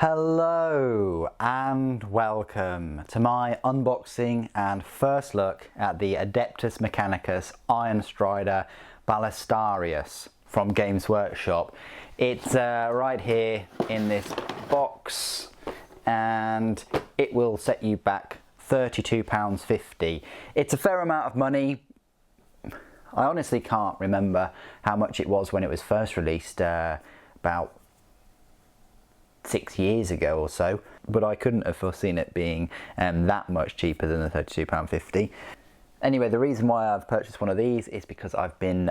Hello and welcome to my unboxing and first look at the Adeptus Mechanicus Ironstrider Ballistarius from Games Workshop. It's right here in this box and it will set you back £32.50. It's a fair amount of money. I honestly can't remember how much it was when it was first released, about 6 years ago or so, but I couldn't have foreseen it being that much cheaper than the £32.50. Anyway, the reason why I've purchased one of these is because I've been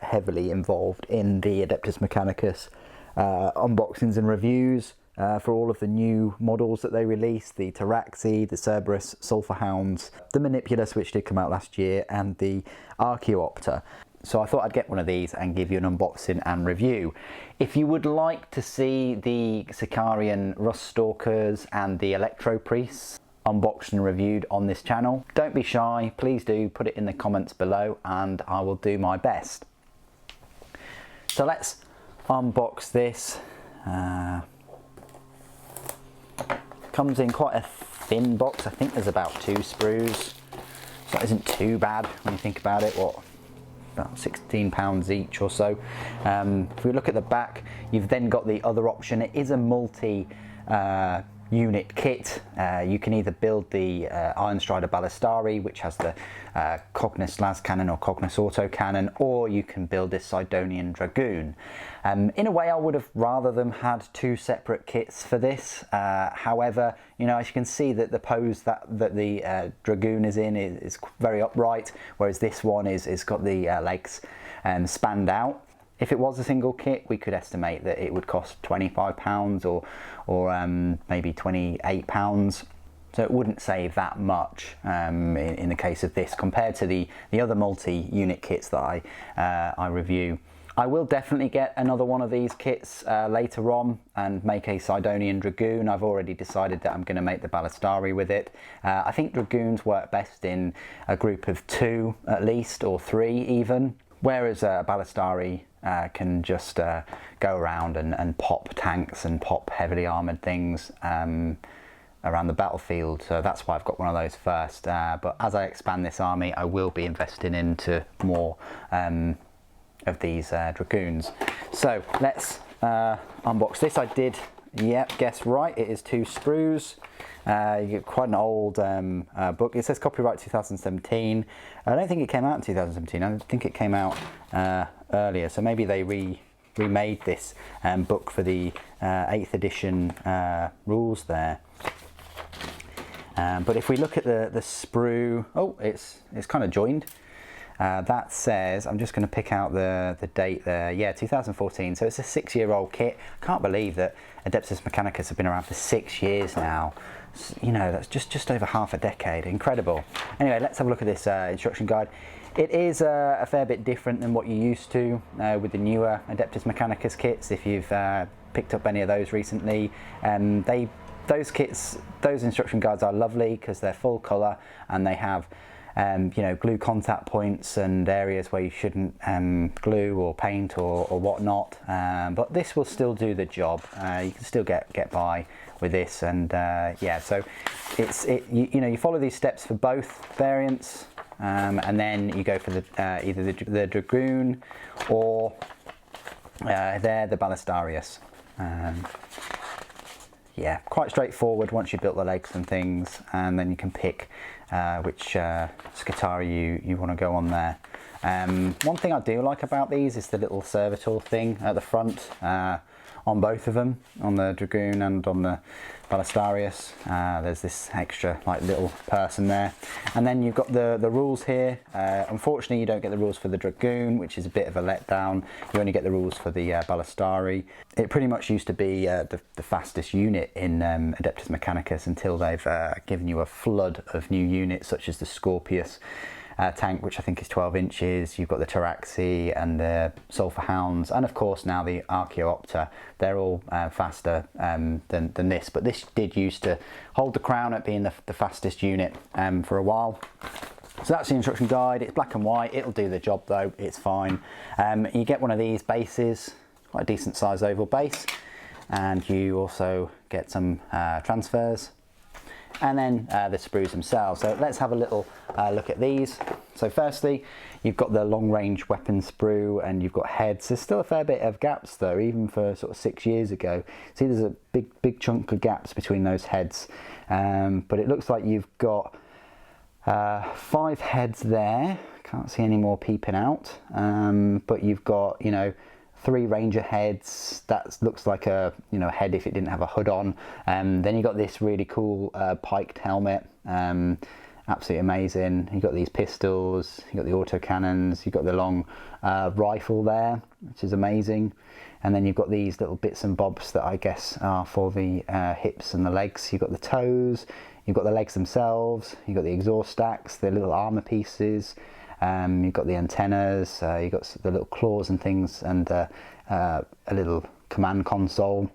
heavily involved in the Adeptus Mechanicus unboxings and reviews for all of the new models that they released, the Taurasi, the Cerberus, Sulphur Hounds, the Manipulus, which did come out last year, and the Archaeopter. So I thought I'd get one of these and give you an unboxing and review. If you would like to see the Sicarian Rust Stalkers and the Electro Priests unboxed and reviewed on this channel, don't be shy, please do put it in the comments below and I will do my best. So let's unbox this. Comes in quite a thin box. I think there's about 2 sprues, so that isn't too bad when you think about it. What, about £16 each or so. If we look at the back, you've then got the other option. It is a multi unit kit. You can either build the Ironstrider Ballistarius, which has the Cognus las cannon or Cognus autocannon, or you can build this Sydonian Dragoon. In a way, I would have rather them had 2 separate kits for this. However, you know, as you can see that the pose that the Dragoon is in is very upright, whereas this one is got the legs spanned out. If it was a single kit, we could estimate that it would cost £25 or maybe £28. So it wouldn't save that much in the case of this compared to the other multi-unit kits that I review. I will definitely get another one of these kits later on and make a Sydonian Dragoon. I've already decided that I'm going to make the Ballistarius with it. I think Dragoons work best in a group of 2 at least, or 3 even, whereas Ballistarius can just go around and pop tanks and pop heavily armoured things around the battlefield. So that's why I've got one of those first. But as I expand this army, I will be investing into more of these Dragoons. So let's unbox this. I did, yep, guess right, it is 2 sprues. You get quite an old book. It says copyright 2017. I don't think it came out in 2017. I think it came out earlier. So maybe they remade this book for the 8th edition rules there. But if we look at the sprue, oh, it's kind of joined. That says, I'm just going to pick out the date there, yeah, 2014, so it's a 6-year-old kit. Can't believe that Adeptus Mechanicus have been around for 6 years now. You know, that's just over half a decade. Incredible. Anyway, let's have a look at this instruction guide. It is a fair bit different than what you're used to with the newer Adeptus Mechanicus kits, if you've picked up any of those recently. Those kits, those instruction guides are lovely because they're full colour and they have you know, glue contact points and areas where you shouldn't glue or paint or whatnot, but this will still do the job. You can still get by with this, and yeah, so you know, you follow these steps for both variants, and then you go for the either the Dragoon or the Ballistarius. Yeah, quite straightforward once you've built the legs and things, and then you can pick which Scutari you want to go on there. One thing I do like about these is the little servitor thing at the front on both of them, on the Dragoon and on the Ballistarius. There's this extra like little person there, and then you've got the rules here. Unfortunately, you don't get the rules for the Dragoon, which is a bit of a letdown. You only get the rules for the Ballistarius. It pretty much used to be the fastest unit in Adeptus Mechanicus until they've given you a flood of new units, such as the Scorpius tank, which I think is 12 inches. You've got the Taurasi and the Sulphur Hounds, and of course now the Archaeopter. They're all faster than this, but this did used to hold the crown at being the fastest unit for a while. So that's the instruction guide. It's black and white. It'll do the job though. It's fine. You get one of these bases, quite a decent size oval base. and you also get some transfers, and then the sprues themselves. So let's have a little look at these. So firstly, you've got the long range weapon sprue, and you've got heads. There's still a fair bit of gaps though, even for sort of 6 years ago. See, there's a big chunk of gaps between those heads, but it looks like you've got 5 heads there. Can't see any more peeping out, but you've got, you know, 3 ranger heads. That looks like a, you know, head if it didn't have a hood on. Then you got this really cool piked helmet, absolutely amazing. You got these pistols, you got the autocannons, you got the long rifle there, which is amazing. And then you've got these little bits and bobs that I guess are for the hips and the legs. You've got the toes, you've got the legs themselves, you've got the exhaust stacks, the little armor pieces. You've got the antennas, you've got the little claws and things, and a little command console,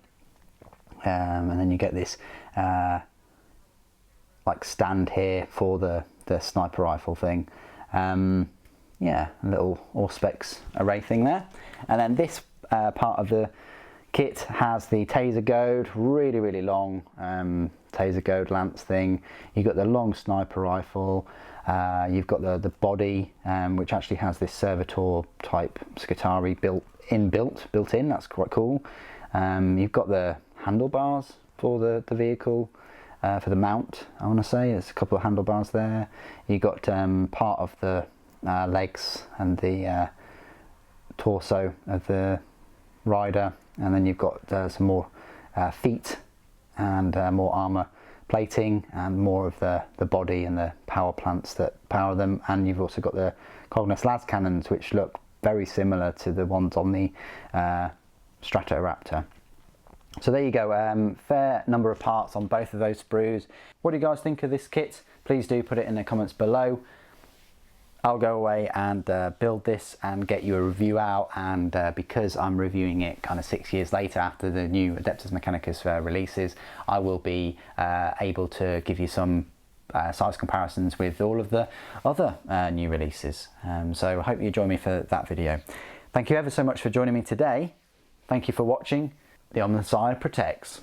and then you get this like stand here for the sniper rifle thing. Yeah, a little Auspex array thing there. And then this part of the kit has the taser goad, really long taser goad lance thing. You've got the long sniper rifle. You've got the body, which actually has this servitor type Scutari built in. That's quite cool. You've got the handlebars for the vehicle, for the mount, I want to say. There's a couple of handlebars there. You've got part of the legs and the torso of the rider, and then you've got some more feet and more armor plating, and more of the body and the power plants that power them. And you've also got the Cognos las cannons, which look very similar to the ones on the Stratoraptor. So there you go, fair number of parts on both of those sprues. What do you guys think of this kit? Please do put it in the comments below. I'll go away and build this and get you a review out, and because I'm reviewing it kind of 6 years later after the new Adeptus Mechanicus releases, I will be able to give you some size comparisons with all of the other new releases. So I hope you join me for that video. Thank you ever so much for joining me today. Thank you for watching. The On The Side protects.